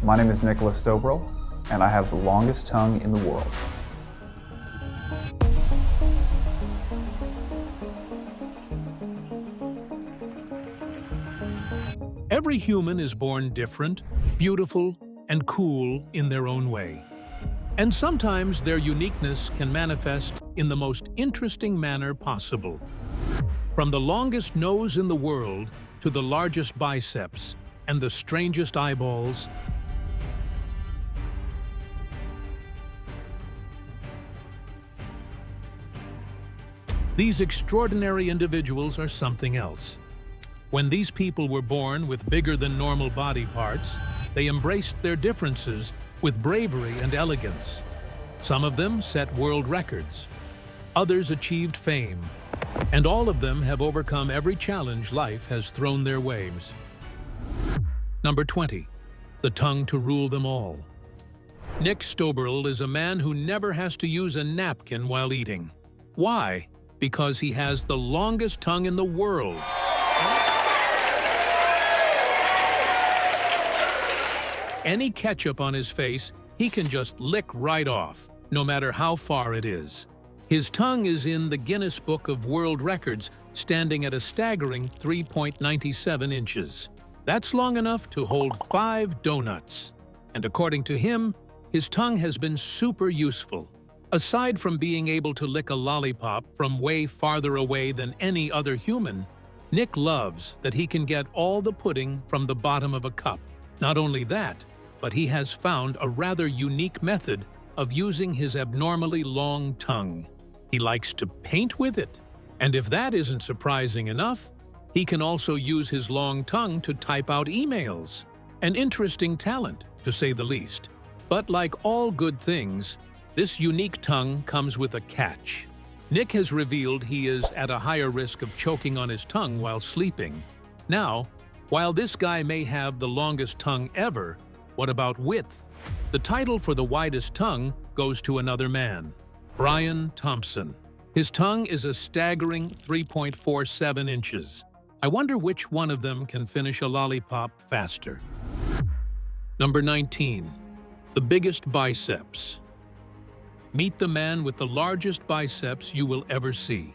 My name is Nicholas Stobril, and I have the longest tongue in the world. Every human is born different, beautiful, and cool in their own way. And sometimes their uniqueness can manifest in the most interesting manner possible. From the longest nose in the world to the largest biceps and the strangest eyeballs, these extraordinary individuals are something else. When these people were born with bigger than normal body parts, they embraced their differences with bravery and elegance. Some of them set world records. Others achieved fame. And all of them have overcome every challenge life has thrown their ways. Number 20. The tongue to rule them all. Nick Stobril is a man who never has to use a napkin while eating. Why? Because he has the longest tongue in the world. Any ketchup on his face, he can just lick right off, no matter how far it is. His tongue is in the Guinness Book of World Records, standing at a staggering 3.97 inches. That's long enough to hold 5 donuts. And according to him, his tongue has been super useful. Aside from being able to lick a lollipop from way farther away than any other human, Nick loves that he can get all the pudding from the bottom of a cup. Not only that, but he has found a rather unique method of using his abnormally long tongue. He likes to paint with it. And if that isn't surprising enough, he can also use his long tongue to type out emails. An interesting talent, to say the least. But like all good things, this unique tongue comes with a catch. Nick has revealed he is at a higher risk of choking on his tongue while sleeping. Now, while this guy may have the longest tongue ever, what about width? The title for the widest tongue goes to another man, Brian Thompson. His tongue is a staggering 3.47 inches. I wonder which one of them can finish a lollipop faster. Number 19. The biggest biceps. Meet the man with the largest biceps you will ever see.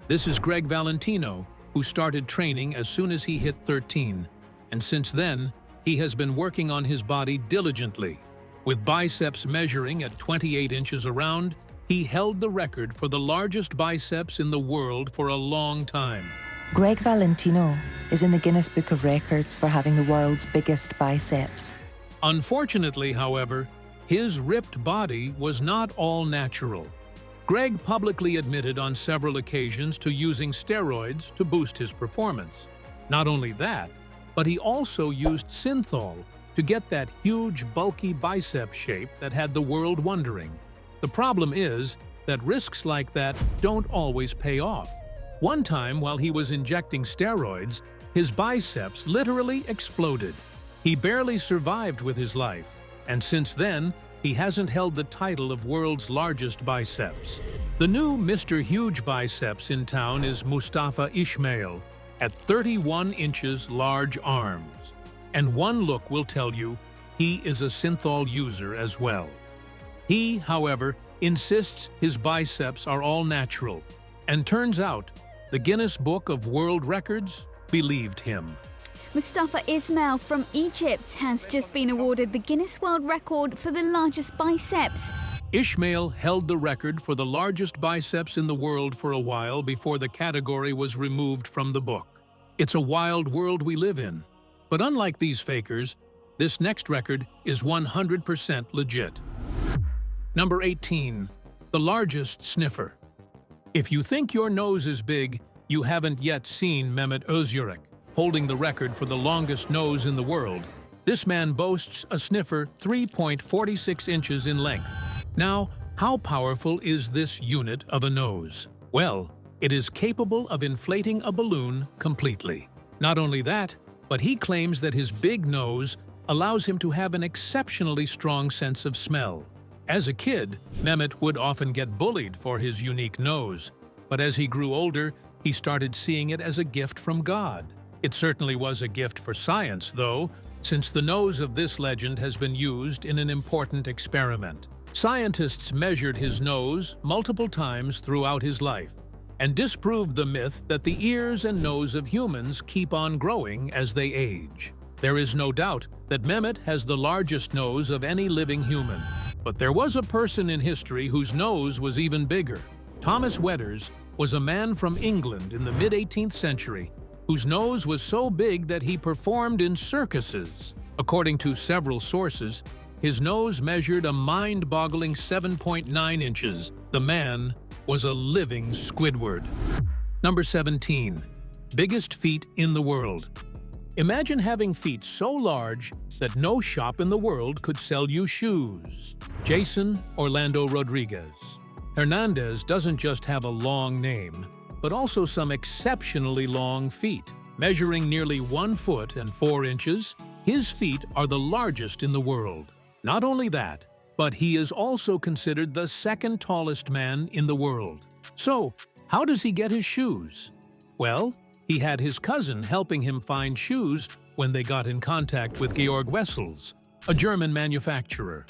This is Greg Valentino, who started training as soon as he hit 13, and since then, he has been working on his body diligently. With biceps measuring at 28 inches around, he held the record for the largest biceps in the world for a long time. Greg Valentino is in the Guinness Book of Records for having the world's biggest biceps. Unfortunately, however, his ripped body was not all natural. Greg publicly admitted on several occasions to using steroids to boost his performance. Not only that, but he also used synthol to get that huge, bulky bicep shape that had the world wondering. The problem is that risks like that don't always pay off. One time, while he was injecting steroids, his biceps literally exploded. He barely survived with his life, and since then, he hasn't held the title of world's largest biceps. The new Mr. Huge Biceps in town is Mustafa Ismail, at 31 inches large arms. And one look will tell you he is a synthol user as well. He, however, insists his biceps are all natural, and turns out the Guinness Book of World Records believed him. Mustafa Ismail from Egypt has just been awarded the Guinness World Record for the largest biceps. Ishmael held the record for the largest biceps in the world for a while before the category was removed from the book. It's a wild world we live in. But unlike these fakers, this next record is 100% legit. Number 18. The largest sniffer. If you think your nose is big, you haven't yet seen Mehmet Özürek, holding the record for the longest nose in the world. This man boasts a sniffer 3.46 inches in length. Now, how powerful is this unit of a nose? Well, it is capable of inflating a balloon completely. Not only that, but he claims that his big nose allows him to have an exceptionally strong sense of smell. As a kid, Mehmet would often get bullied for his unique nose, but as he grew older, he started seeing it as a gift from God. It certainly was a gift for science, though, since the nose of this legend has been used in an important experiment. Scientists measured his nose multiple times throughout his life and disproved the myth that the ears and nose of humans keep on growing as they age. There is no doubt that Mehmet has the largest nose of any living human. But there was a person in history whose nose was even bigger. Thomas Wetters was a man from England in the mid-18th century whose nose was so big that he performed in circuses. According to several sources, his nose measured a mind-boggling 7.9 inches. The man was a living Squidward. Number 17. Biggest feet in the world. Imagine having feet so large that no shop in the world could sell you shoes. Jason Orlando Rodriguez. Hernandez doesn't just have a long name, but also some exceptionally long feet. Measuring nearly 1 foot and 4 inches, his feet are the largest in the world. Not only that, but he is also considered the second tallest man in the world. So, how does he get his shoes? Well, he had his cousin helping him find shoes when they got in contact with Georg Wessels, a German manufacturer.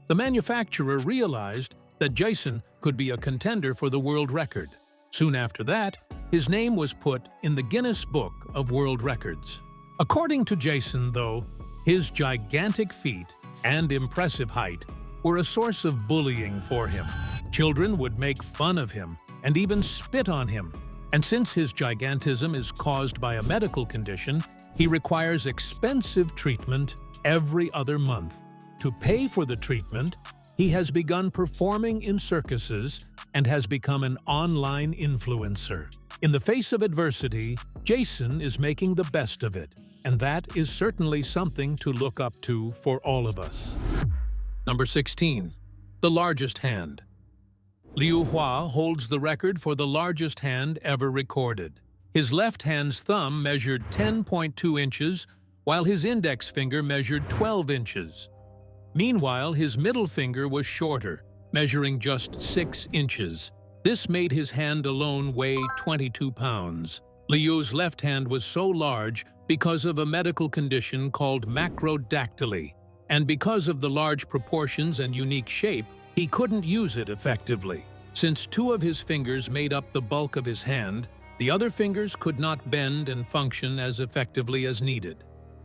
The manufacturer realized that Jason could be a contender for the world record. Soon after that, his name was put in the Guinness Book of World Records. According to Jason, though, his gigantic feet and impressive height were a source of bullying for him. Children would make fun of him and even spit on him. And since his gigantism is caused by a medical condition, he requires expensive treatment every other month. To pay for the treatment, he has begun performing in circuses and has become an online influencer. In the face of adversity, Jason is making the best of it, and that is certainly something to look up to for all of us. Number 16. The largest hand. Liu Hua holds the record for the largest hand ever recorded. His left hand's thumb measured 10.2 inches, while his index finger measured 12 inches. Meanwhile, his middle finger was shorter, measuring just 6 inches. This made his hand alone weigh 22 pounds. Liu's left hand was so large because of a medical condition called macrodactyly, and because of the large proportions and unique shape, he couldn't use it effectively. Since 2 of his fingers made up the bulk of his hand, the other fingers could not bend and function as effectively as needed.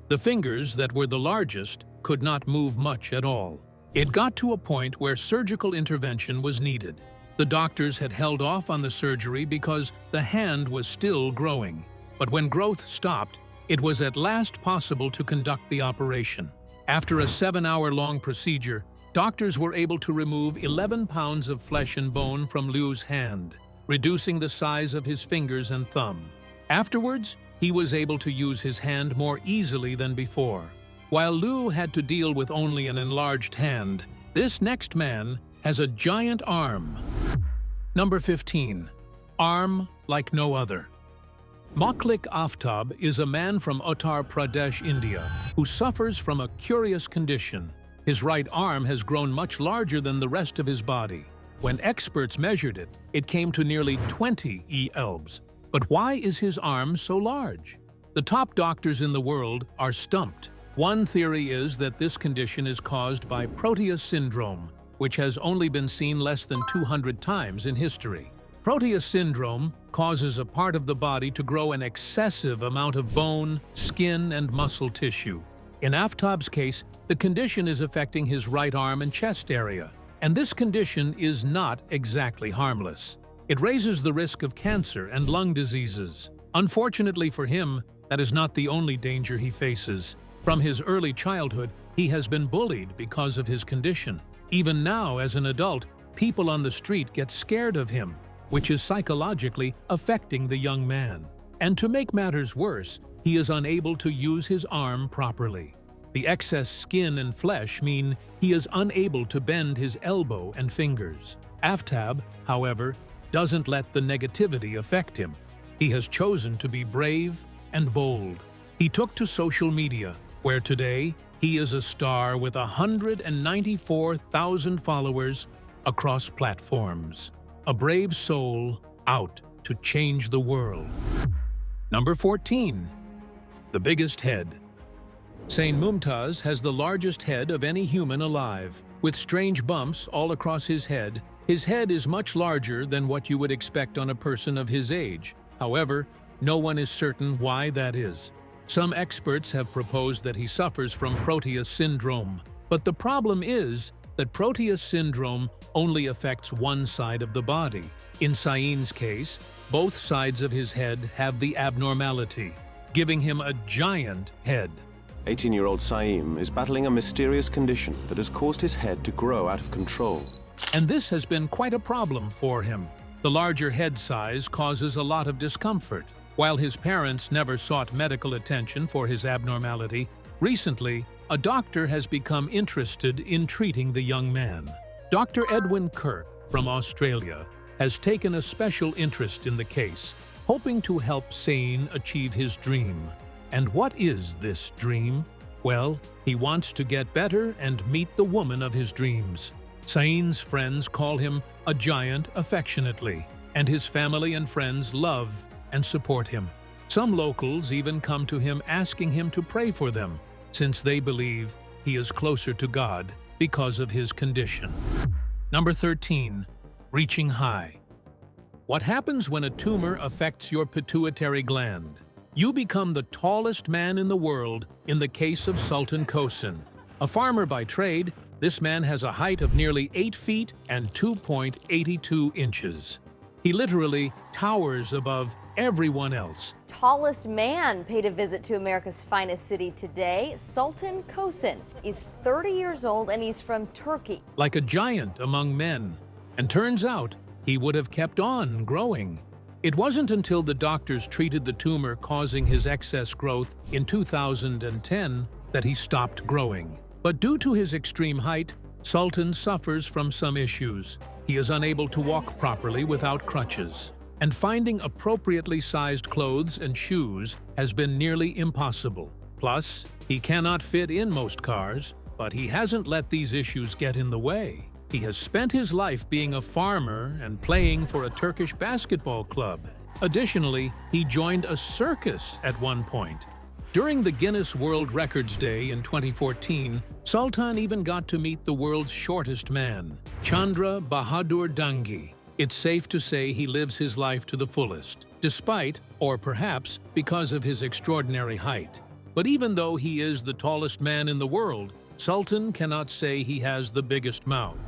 The fingers that were the largest could not move much at all. It got to a point where surgical intervention was needed. The doctors had held off on the surgery because the hand was still growing. But when growth stopped, it was at last possible to conduct the operation. After a 7-hour-long procedure, doctors were able to remove 11 pounds of flesh and bone from Liu's hand, reducing the size of his fingers and thumb. Afterwards, he was able to use his hand more easily than before. While Liu had to deal with only an enlarged hand, this next man has a giant arm. Number 15. Arm like no other. Maulik Aftab is a man from Uttar Pradesh, India, who suffers from a curious condition. His right arm has grown much larger than the rest of his body. When experts measured it, it came to nearly 20 elbs. But why is his arm so large? The top doctors in the world are stumped. One theory is that this condition is caused by Proteus syndrome, which has only been seen less than 200 times in history. Proteus syndrome causes a part of the body to grow an excessive amount of bone, skin, and muscle tissue. In Aftab's case, the condition is affecting his right arm and chest area, and this condition is not exactly harmless. It raises the risk of cancer and lung diseases. Unfortunately for him, that is not the only danger he faces. From his early childhood, he has been bullied because of his condition. Even now, as an adult, people on the street get scared of him, which is psychologically affecting the young man. And to make matters worse, he is unable to use his arm properly. The excess skin and flesh mean he is unable to bend his elbow and fingers. Aftab, however, doesn't let the negativity affect him. He has chosen to be brave and bold. He took to social media, where today he is a star with 194,000 followers across platforms. A brave soul out to change the world. Number 14. The biggest head. Saint Mumtaz has the largest head of any human alive. With strange bumps all across his head is much larger than what you would expect on a person of his age. However, no one is certain why that is. Some experts have proposed that he suffers from Proteus syndrome. But the problem is that Proteus syndrome only affects one side of the body. In Saint's case, both sides of his head have the abnormality, giving him a giant head. 18-year-old Saim is battling a mysterious condition that has caused his head to grow out of control. And this has been quite a problem for him. The larger head size causes a lot of discomfort. While his parents never sought medical attention for his abnormality, recently, a doctor has become interested in treating the young man. Dr. Edwin Kirk from Australia has taken a special interest in the case, hoping to help Sain achieve his dream. And what is this dream? Well, he wants to get better and meet the woman of his dreams. Sain's friends call him a giant affectionately, and his family and friends love and support him. Some locals even come to him asking him to pray for them, since they believe he is closer to God because of his condition. Number 13. Reaching high. What happens when a tumor affects your pituitary gland? You become the tallest man in the world in the case of Sultan Kosin. A farmer by trade, this man has a height of nearly 8 feet and 2.82 inches. He literally towers above everyone else. Tallest man paid a visit to America's finest city today, Sultan Kosin. He's 30 years old and he's from Turkey. Like a giant among men. And turns out, he would have kept on growing. It wasn't until the doctors treated the tumor causing his excess growth in 2010 that he stopped growing. But due to his extreme height, Sultan suffers from some issues. He is unable to walk properly without crutches. And finding appropriately sized clothes and shoes has been nearly impossible. Plus, he cannot fit in most cars, but he hasn't let these issues get in the way. He has spent his life being a farmer and playing for a Turkish basketball club. Additionally, he joined a circus at one point. During the Guinness World Records Day in 2014, Sultan even got to meet the world's shortest man, Chandra Bahadur Dangi. It's safe to say he lives his life to the fullest, despite, or perhaps because of his extraordinary height. But even though he is the tallest man in the world, Sultan cannot say he has the biggest mouth.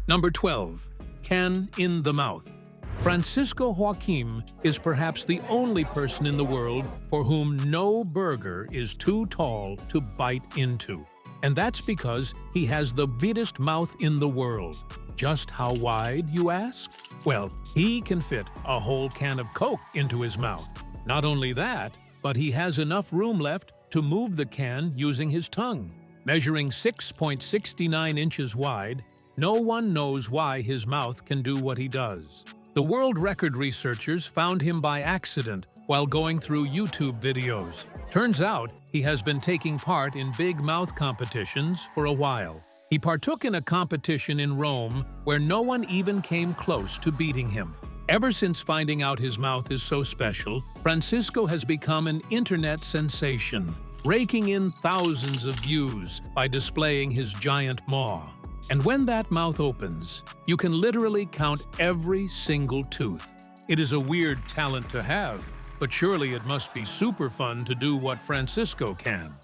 Number 12. Can in the mouth. Francisco Joaquim is perhaps the only person in the world for whom no burger is too tall to bite into. And that's because he has the biggest mouth in the world. Just how wide, you ask? Well, he can fit a whole can of Coke into his mouth. Not only that, but he has enough room left to move the can using his tongue. Measuring 6.69 inches wide, no one knows why his mouth can do what he does. The world record researchers found him by accident while going through YouTube videos. Turns out, he has been taking part in big mouth competitions for a while. He partook in a competition in Rome where no one even came close to beating him. Ever since finding out his mouth is so special, Francisco has become an internet sensation, raking in thousands of views by displaying his giant maw. And when that mouth opens, you can literally count every single tooth. It is a weird talent to have, but surely it must be super fun to do what Francisco can.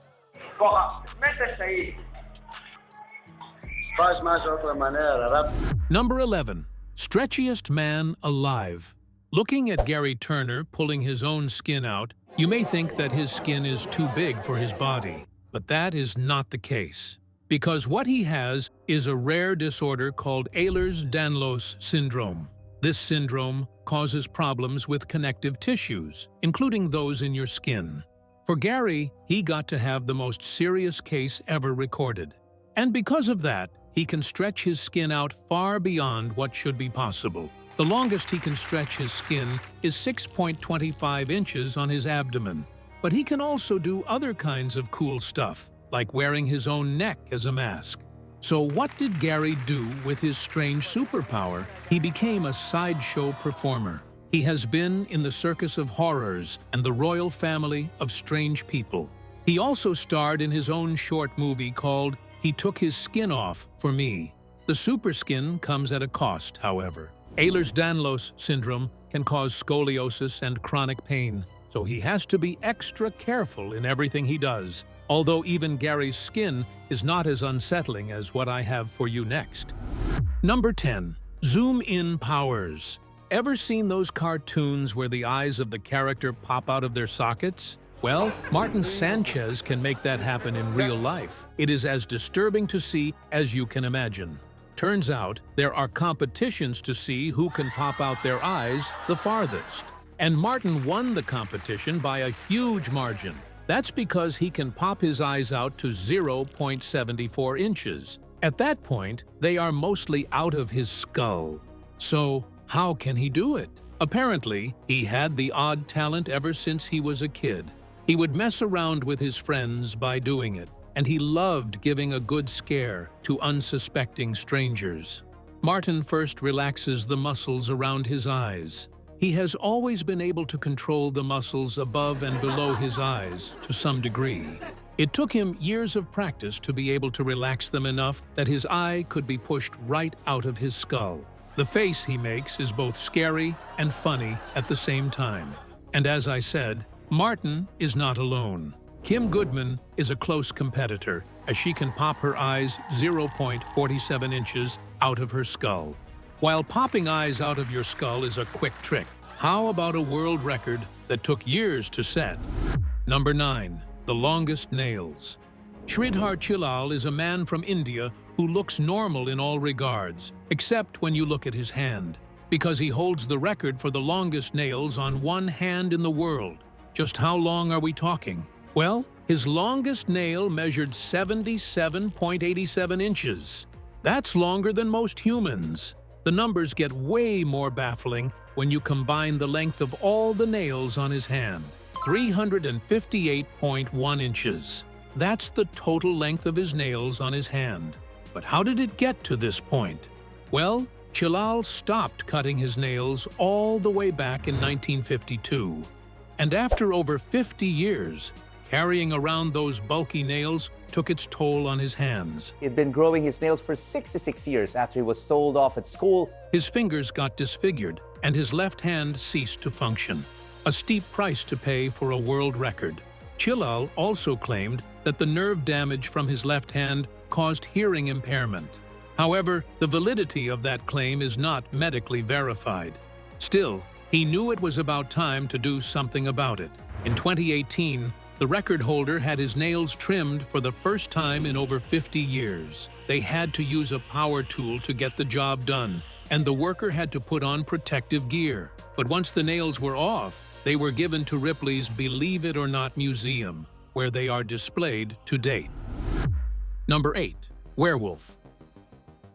Number 11. Stretchiest man alive. Looking at Gary Turner pulling his own skin out, you may think that his skin is too big for his body, but that is not the case. Because what he has is a rare disorder called Ehlers-Danlos syndrome. This syndrome causes problems with connective tissues, including those in your skin. For Gary, he got to have the most serious case ever recorded. And because of that, he can stretch his skin out far beyond what should be possible. The longest he can stretch his skin is 6.25 inches on his abdomen. But he can also do other kinds of cool stuff, like wearing his own neck as a mask. So what did Gary do with his strange superpower? He became a sideshow performer. He has been in the Circus of Horrors and the royal family of strange people. He also starred in his own short movie called He Took His Skin Off for Me. The super skin comes at a cost, however. Ehlers-Danlos syndrome can cause scoliosis and chronic pain, so he has to be extra careful in everything he does, although even Gary's skin is not as unsettling as what I have for you next. Number 10. Zoom-in powers. Ever seen those cartoons where the eyes of the character pop out of their sockets? Well, Martin Sanchez can make that happen in real life. It is as disturbing to see as you can imagine. Turns out, there are competitions to see who can pop out their eyes the farthest. And Martin won the competition by a huge margin. That's because he can pop his eyes out to 0.74 inches. At that point, they are mostly out of his skull. So, how can he do it? Apparently, he had the odd talent ever since he was a kid. He would mess around with his friends by doing it, and he loved giving a good scare to unsuspecting strangers. Martin first relaxes the muscles around his eyes. He has always been able to control the muscles above and below his eyes to some degree. It took him years of practice to be able to relax them enough that his eye could be pushed right out of his skull. The face he makes is both scary and funny at the same time. And as I said, Martin is not alone. Kim Goodman is a close competitor, as she can pop her eyes 0.47 inches out of her skull. While popping eyes out of your skull is a quick trick, how about a world record that took years to set? Number 9. The longest nails. Sridhar Chillal is a man from India who looks normal in all regards, except when you look at his hand, because he holds the record for the longest nails on one hand in the world. Just how long are we talking? Well, his longest nail measured 77.87 inches. That's longer than most humans. The numbers get way more baffling when you combine the length of all the nails on his hand. 358.1 inches. That's the total length of his nails on his hand. But how did it get to this point? Well, Chillal stopped cutting his nails all the way back in 1952. And after over 50 years, carrying around those bulky nails took its toll on his hands. He'd been growing his nails for 66 years after he was told off at school. His fingers got disfigured, and his left hand ceased to function. A steep price to pay for a world record. Chillal also claimed that the nerve damage from his left hand caused hearing impairment. However, the validity of that claim is not medically verified. Still, he knew it was about time to do something about it. In 2018, the record holder had his nails trimmed for the first time in over 50 years. They had to use a power tool to get the job done, and the worker had to put on protective gear. But once the nails were off, they were given to Ripley's Believe It or Not Museum, where they are displayed to date. Number 8. Werewolf.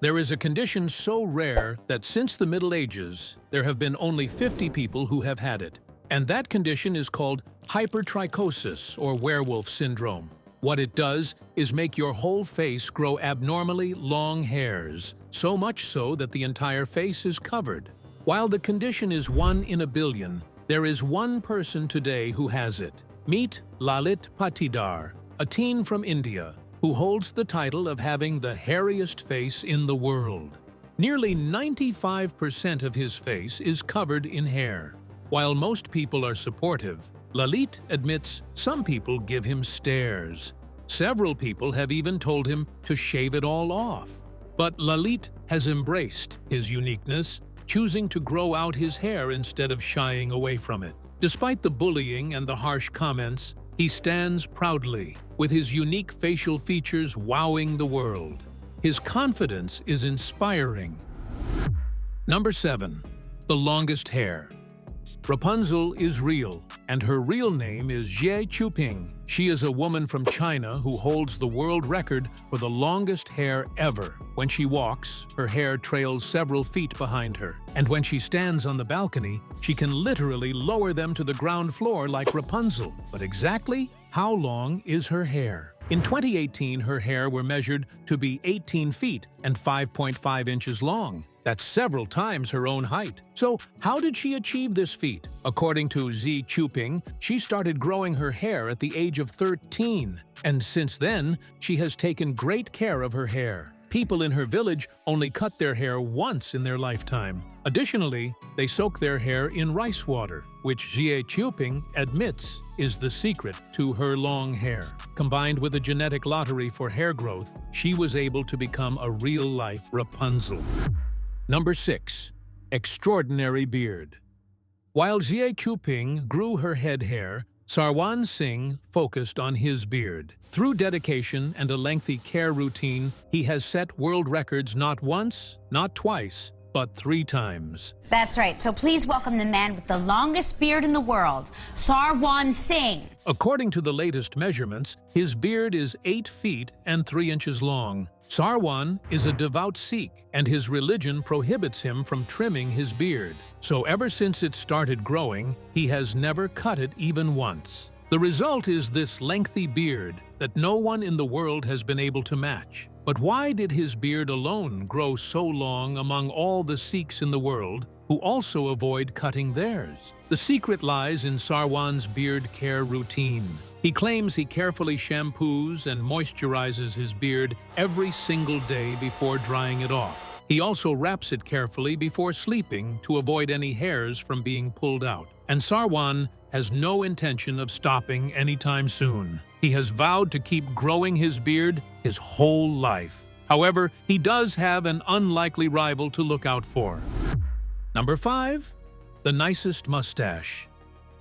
There is a condition so rare that since the Middle Ages, there have been only 50 people who have had it. And that condition is called hypertrichosis, or werewolf syndrome. What it does is make your whole face grow abnormally long hairs, so much so that the entire face is covered. While the condition is 1 in a billion, there is one person today who has it. Meet Lalit Patidar, a teen from India, who holds the title of having the hairiest face in the world. Nearly 95% of his face is covered in hair. While most people are supportive, Lalit admits some people give him stares. Several people have even told him to shave it all off. But Lalit has embraced his uniqueness, choosing to grow out his hair instead of shying away from it. Despite the bullying and the harsh comments, he stands proudly, with his unique facial features wowing the world. His confidence is inspiring. Number 7. The longest hair. Rapunzel is real, and her real name is Jie Chuping. She is a woman from China who holds the world record for the longest hair ever. When she walks, her hair trails several feet behind her, and when she stands on the balcony, she can literally lower them to the ground floor like Rapunzel. But exactly how long is her hair? In 2018, her hair were measured to be 18 feet and 5.5 inches long. That's several times her own height. So how did she achieve this feat? According to Xi Jinping, she started growing her hair at the age of 13. And since then, she has taken great care of her hair. People in her village only cut their hair once in their lifetime. Additionally, they soak their hair in rice water, which Xi Jinping admits is the secret to her long hair. Combined with a genetic lottery for hair growth, she was able to become a real-life Rapunzel. Number 6. Extraordinary beard. While Xi Jinping grew her head hair, Sarwan Singh focused on his beard. Through dedication and a lengthy care routine, he has set world records not once, not twice, but 3 times. That's right. So please welcome the man with the longest beard in the world, Sarwan Singh. According to the latest measurements, his beard is 8 feet and 3 inches long. Sarwan is a devout Sikh, and his religion prohibits him from trimming his beard. So ever since it started growing, he has never cut it even once. The result is this lengthy beard that no one in the world has been able to match. But why did his beard alone grow so long among all the Sikhs in the world who also avoid cutting theirs? The secret lies in Sarwan's beard care routine. He claims he carefully shampoos and moisturizes his beard every single day before drying it off. He also wraps it carefully before sleeping to avoid any hairs from being pulled out. And Sarwan has no intention of stopping anytime soon. He has vowed to keep growing his beard his whole life. However, he does have an unlikely rival to look out for. Number 5. The nicest mustache.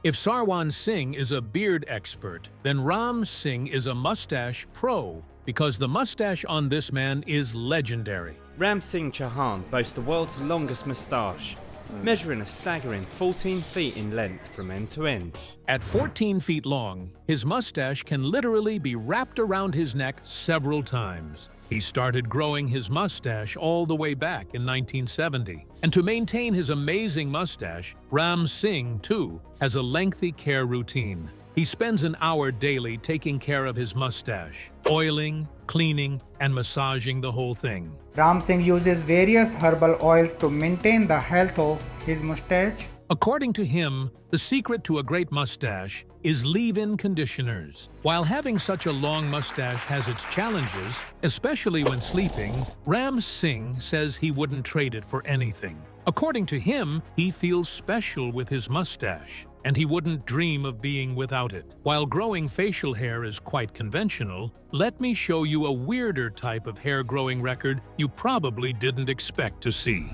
If Sarwan Singh is a beard expert, then Ram Singh is a mustache pro, because the mustache on this man is legendary. Ram Singh Chauhan boasts the world's longest moustache, measuring a staggering 14 feet in length from end to end. At 14 feet long, his mustache can literally be wrapped around his neck several times. He started growing his mustache all the way back in 1970. And to maintain his amazing mustache, Ram Singh, too, has a lengthy care routine. He spends an hour daily taking care of his mustache, oiling, cleaning, and massaging the whole thing. Ram Singh uses various herbal oils to maintain the health of his mustache. According to him, the secret to a great mustache is leave-in conditioners. While having such a long mustache has its challenges, especially when sleeping, Ram Singh says he wouldn't trade it for anything. According to him, he feels special with his mustache, and he wouldn't dream of being without it. While growing facial hair is quite conventional, let me show you a weirder type of hair growing record you probably didn't expect to see.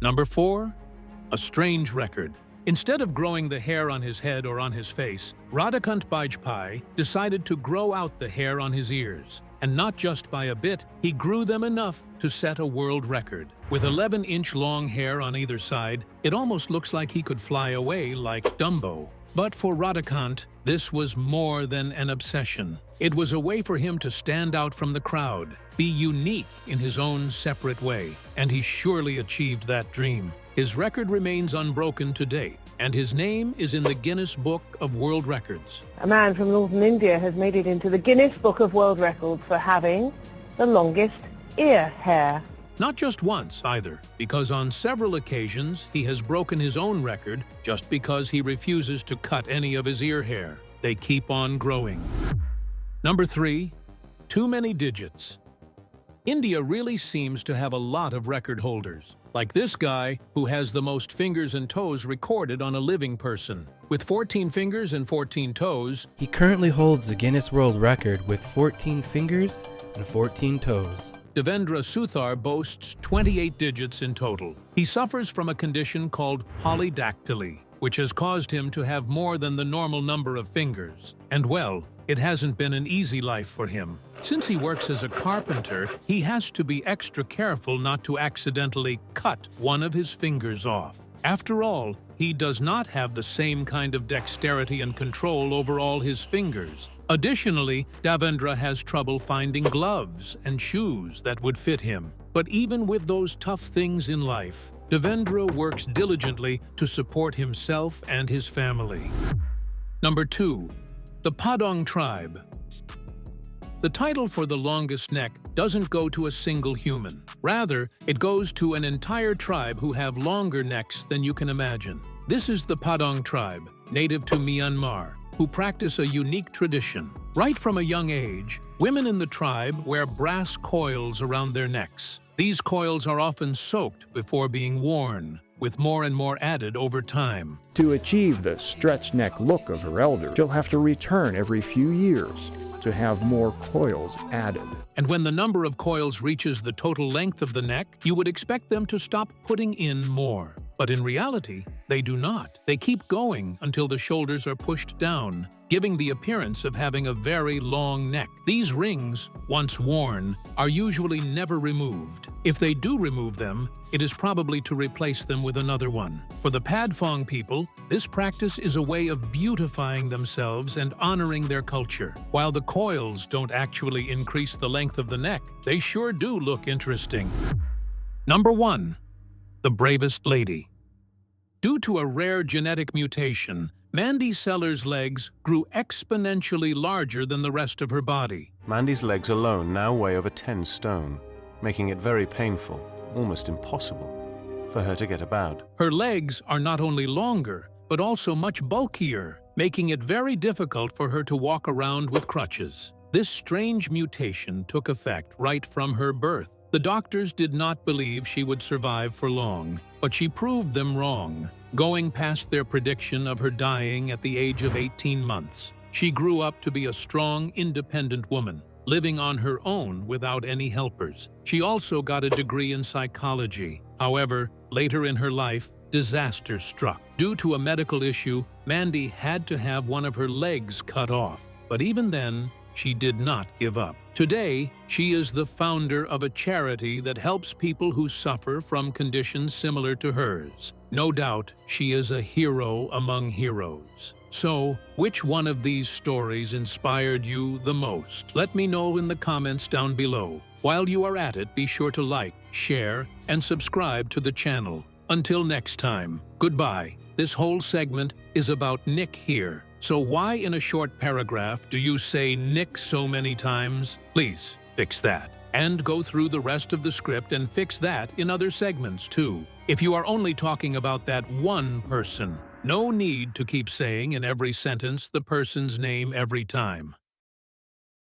Number 4. A strange record. Instead of growing the hair on his head or on his face, Radhakant Bajpai decided to grow out the hair on his ears. And not just by a bit, he grew them enough to set a world record. With 11-inch long hair on either side, it almost looks like he could fly away like Dumbo. But for Radhakant, this was more than an obsession. It was a way for him to stand out from the crowd, be unique in his own separate way, and he surely achieved that dream. His record remains unbroken to date, and his name is in the Guinness Book of World Records. A man from northern India has made it into the Guinness Book of World Records for having the longest ear hair. Not just once, either, because on several occasions he has broken his own record just because he refuses to cut any of his ear hair. They keep on growing. Number 3. Too many digits. India really seems to have a lot of record holders, like this guy who has the most fingers and toes recorded on a living person. With 14 fingers and 14 toes, he currently holds the Guinness World Record with 14 fingers and 14 toes. Devendra Suthar boasts 28 digits in total. He suffers from a condition called polydactyly, which has caused him to have more than the normal number of fingers. And well, it hasn't been an easy life for him. Since he works as a carpenter, he has to be extra careful not to accidentally cut one of his fingers off. After all, he does not have the same kind of dexterity and control over all his fingers. Additionally, Devendra has trouble finding gloves and shoes that would fit him. But even with those tough things in life, Devendra works diligently to support himself and his family. Number 2. The Padang tribe. The title for the longest neck doesn't go to a single human. Rather, it goes to an entire tribe who have longer necks than you can imagine. This is the Padang tribe, native to Myanmar, who practice a unique tradition. Right from a young age, women in the tribe wear brass coils around their necks. These coils are often soaked before being worn, with more and more added over time. To achieve the stretched neck look of her elder, she'll have to return every few years to have more coils added. And when the number of coils reaches the total length of the neck, you would expect them to stop putting in more. But in reality, they do not. They keep going until the shoulders are pushed down, giving the appearance of having a very long neck. These rings, once worn, are usually never removed. If they do remove them, it is probably to replace them with another one. For the Padfong people, this practice is a way of beautifying themselves and honoring their culture. While the coils don't actually increase the length of the neck, they sure do look interesting. Number 1. The bravest lady. Due to a rare genetic mutation, Mandy Seller's legs grew exponentially larger than the rest of her body. Mandy's legs alone now weigh over 10 stone, making it very painful, almost impossible, for her to get about. Her legs are not only longer, but also much bulkier, making it very difficult for her to walk around with crutches. This strange mutation took effect right from her birth. The doctors did not believe she would survive for long, but she proved them wrong, going past their prediction of her dying at the age of 18 months. She grew up to be a strong, independent woman, living on her own without any helpers. She also got a degree in psychology. However, later in her life, disaster struck. Due to a medical issue, Mandy had to have one of her legs cut off. But even then, she did not give up. Today, she is the founder of a charity that helps people who suffer from conditions similar to hers. No doubt, she is a hero among heroes. So, which one of these stories inspired you the most? Let me know in the comments down below. While you are at it, be sure to like, share, and subscribe to the channel. Until next time, goodbye. This whole segment is about Nick here. So why in a short paragraph do you say Nick so many times? Please fix that. And go through the rest of the script and fix that in other segments too. If you are only talking about that one person, no need to keep saying in every sentence the person's name every time.